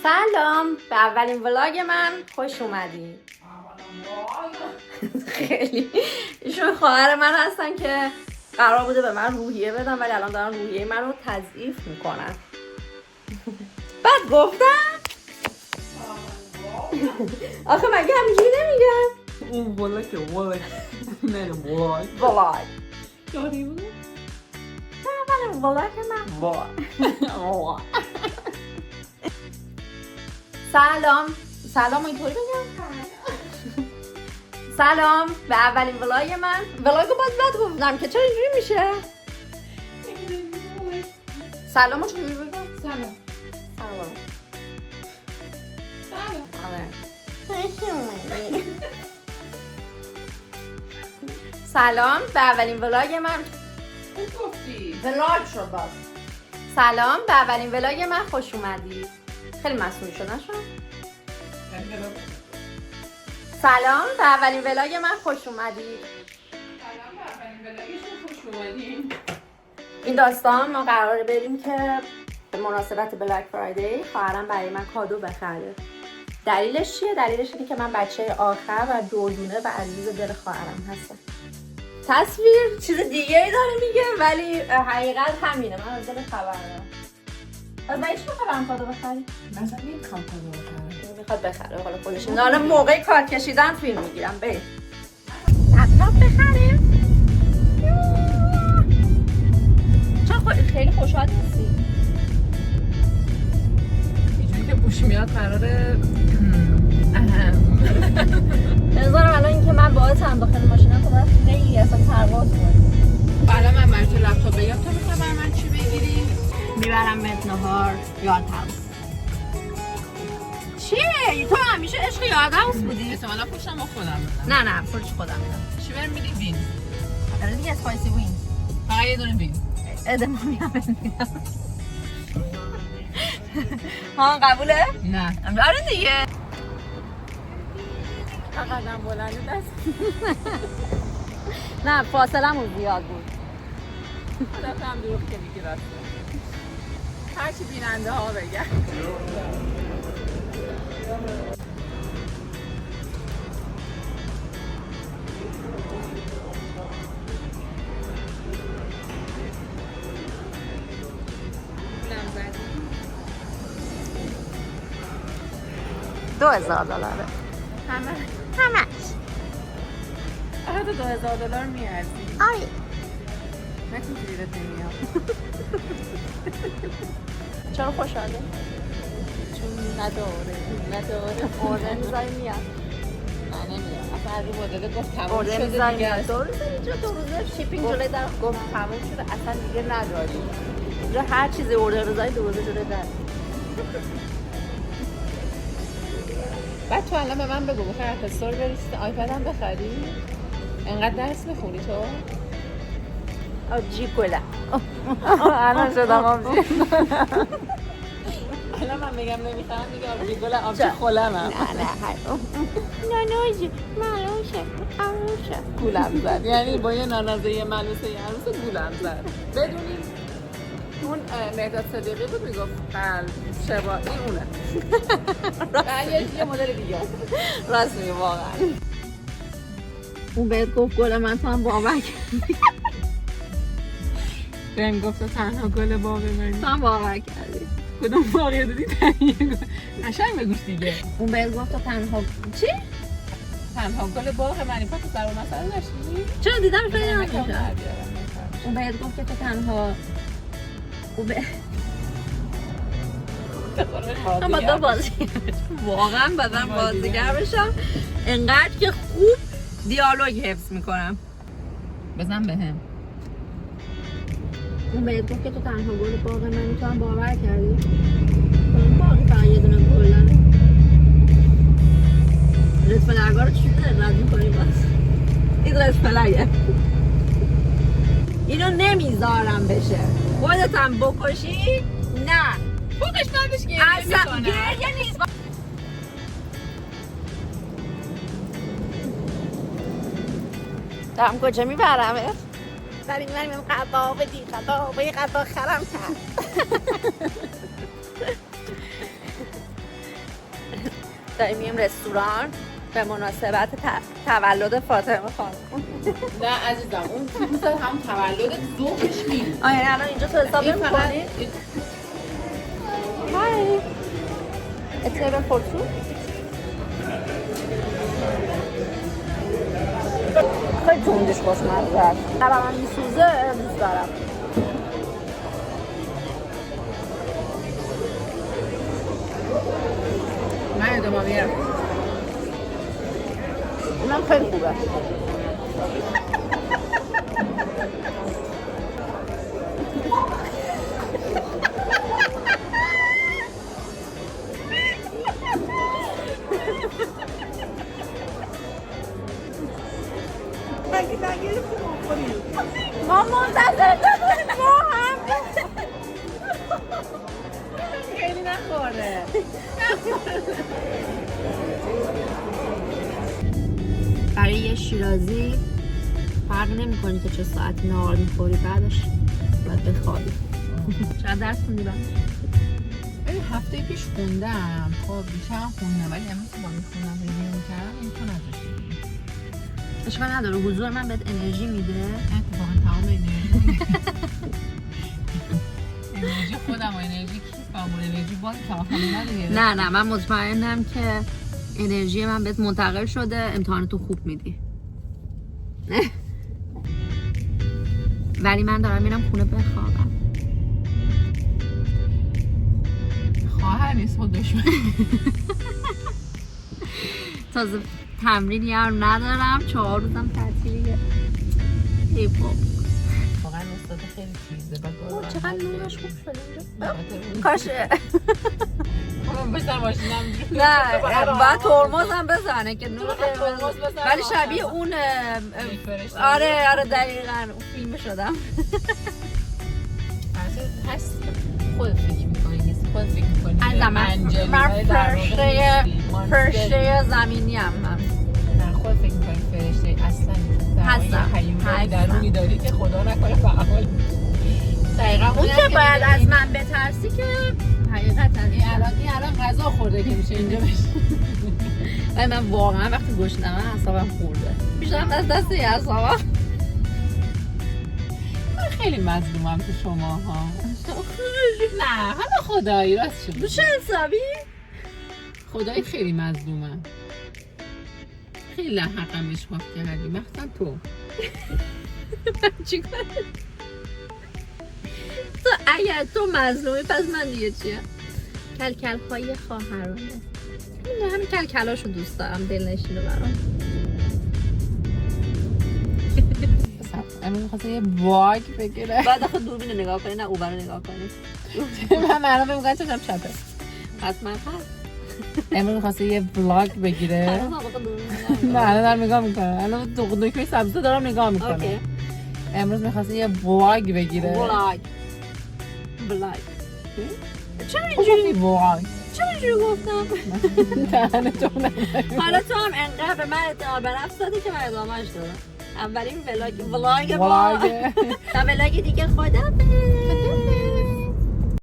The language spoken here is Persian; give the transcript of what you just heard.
سلام، به اولین ولاگ من خوش اومدین. خیلی ایشون خواهر من هستن که قرار بوده به من روحیه بدن ولی الان دارن روحیه من رو تضعیف میکنن. بعد گفتم آخه مگه همینجوری نمیگم؟ اون ولاگ نه ولاگ ولاگ یادی بود؟ به اولین ولاگ من سلام اینطوری بگم؟ سلام به اولین ولاگ من. ولاگو باز بد گفتم که چرا اینجوری میشه؟ سلامو چجوری بگم؟ سلام سلام به اولین ولاگ من. ولاگ شد باز. سلام به اولین ولاگ من خوش اومدید. خیلی مسئول شدن شد. سلام به اولین ولاگ من خوش اومدید. سلام به اولین ولاگشون خوش اومدین. این داستان ما قراره بریم که به مناسبت بلک فرایدی خواهرم برای من کادو بخره. دلیلش چیه؟ دلیلش اینه که من بچه آخر و دردونه و عزیز دل خواهرم هستم. تصویر چیز دیگه ای داره میگه ولی حقیقت همینه. من از دل خبر دارم. از من هیچ بخرم کادو بخری؟ مثلا نمیخوام کادو بخرم. میخواد بخره حالا خودش. نه موقع کار کشیدن فیلم میگیرم. بریم لپتاپ بخریم. چرا خیلی خوشحال نیستی؟ اینجوری که بوش میاد قراره نظرم الان این که من باعث هم داخل ماشینم تو باید خیلی اصلا پرواز کنیم. حالا من برای تو لپتاپ بگم تو میخوای برای من چی بگیری؟ میبرم بهت نهار یاد هاوس. چیه؟ تو همیشه عشق یاد هاوس بودی؟ احتمالا پوشم با خودم بدم. نه پولش خودم میدم. چی بریم میدی وین؟ الان دیگه اسپایسی وین. فقط یه دونه وین. ادمامی هم میدم. ها قبوله؟ نه. آره دیگه. قدم بلند دست. نه فاصلمون زیاد بود. حالا تو هم دروغ که میگی راسته. هرچی بیننده ها بگن. $2000 همش تو $2000 میارزی. آره نه تو زیرت نمیام. چرا خوشحاله؟ چون نداره اوردر میذاری میاد. نه نمیام. اصلا از این مدل گفت تموم اوردر شده میذاری دیگه. میاد. 2 روز اینجا 2 روزه شیپینگ جلوی در گفت تموم شده اصلا دیگه نداری. اینجا هر چیزی اوردر بذاری 2 روزه جلوی در. بعد تو الان به من بگو بخیر اپستور بری آیپدم بخری؟ انقدر درس میخونی تو؟ آبجی گله. الان شدم آبجی. الان من بگم نمیخوام دیگه آبجی گل آبجی خلمم. نه نانوجی مالوشه عروشه گولم زد. یعنی با یه نانازه یه ملوسه یه عروسه گولم زد. بدونی اون مهداد صدیقی بود میگفت قلب شبا این اونه. یه مدل دیگه. راست میگه واقعا. اون بهت گفت گل من تو هم باور کردی. بهم گفت تنها گل باغ منی. تو هم باور کردی. کدوم باقی دادی تنها گل. قشنگ بگوش دیگه. اون بهت گفت تو تنها چی؟ تنها گل باغ منی. پس سر اون مسئله داشتی؟ چرا دیدم خیلی نمی‌کنم. نمی‌کنم. اون بهت گفت که تو تنها من با بازی واقعا بدم بازیگر بشم انقدر که خوب دیالوگ حفظ میکنم. بزن بهم. اون بهت گفت که تو تنها گل باغ منی تو هم باور کردی؟ اون باقی فقط یه دونه گل داره. رد فلرگاه رو چی داره رد میکنی باز؟ این رد فلگه. اینو نمیذارم بشه. خودت هم بکشی؟ نه فوقش بعدش گریه اصلا میکنه. گریه نیست. دارم کجا میبرمت؟ بریم قطعه بدی قطعه خرم کرد. داریم میریم رستوران به مناسبت تولد فاطمه خانم. نه عزیزم اون روز هم تولد ظهرش نیست. آیا الان اینجا تو حساب این فقط نمی‌کنی؟ های اتبه خودتون خیلی توندش خوشمزه است. قلبم میسوزه دوست دارم. من ادامه میرم. اونم خیلی خوبه. ما منتظر ما هم خیلی نخوره. برای یه شیرازی فرق نمی‌کنه که چه ساعتی نهار می‌خوری بعدش باید بخوابی. چقدر درس خوندی بعد؟ هفته پیش خوندم. خب بیشتر هم خوندم ولی امروز با میخوندم ریویو می‌کردم این تو نداشتی. اشکال نداره حضور من بهت انرژی میده. اتفاقا تمام انرژی خودم و انرژی کیفم و انرژی بانک نه من مطمئنم که انرژی من بهت منتقل شده امتحانتو خوب میدی. ولی من دارم میرم خونه بخوابم. خواهر نیست خود دشمن. تازه تمرینی هم ندارم 4 روزم تعطیلیه. ای بابا واقعا استاد خیلی چیزه. چقدر نورش خوب شده کاشه. من بشتر ماشینم نه باید ترمزم بزنه که نور ترمز بزنه. ولی شبیه اون آره دقیقاً اون فیلم شدم. هست خود فکر میکنی نیست خود فکر میکنی من فرشته زمینی هم نه خود فکر میکنی فرشته اصلا هستم حیوانی درونی داری که خدا نکنه فعال دقیقا اون که باید از من بترسی که حقیقتا این الان غذا خورده که میشه اینجا بشه. ولی من واقعا وقتی گشنمه اعصابم خورده بیشترم از دست اعصابم. من خیلی مظلومم تو شما ها. نه حالا خدایی راست شد چه حسابی؟ خدایی خیلی مظلومم. خیلی حقم اشراف کردی مخصوصا تو. چی کنم؟ تو اگر تو مظلومی پس من دیگه چیه؟ کلکل های خواهرانه این همین کلکلاشو دوست دارم دلنشینو برام. امروز می‌خواسته یه واگ بگیره. بعد آخه دوربین رو نگاه کنی نه اوبر رو نگاه کنی. من مردم میگن چشم چپه. حتما هست. امروز می‌خواسته یه ولاگ بگیره. نه الان دارم نگاه میکنم. الان دکمه سبزی دارم نگاه میکنم. امروز می‌خواسته یه ولاگ بگیره. ولاگ. چرا اینجوری ولاگ؟ چرا اینجوری گفتم؟ حالا تو هم انقدر به من اعتماد به نفس دادی که من ادامهش دادم. اولین ولاگ ما تا ولاگ دیگه خدافظ.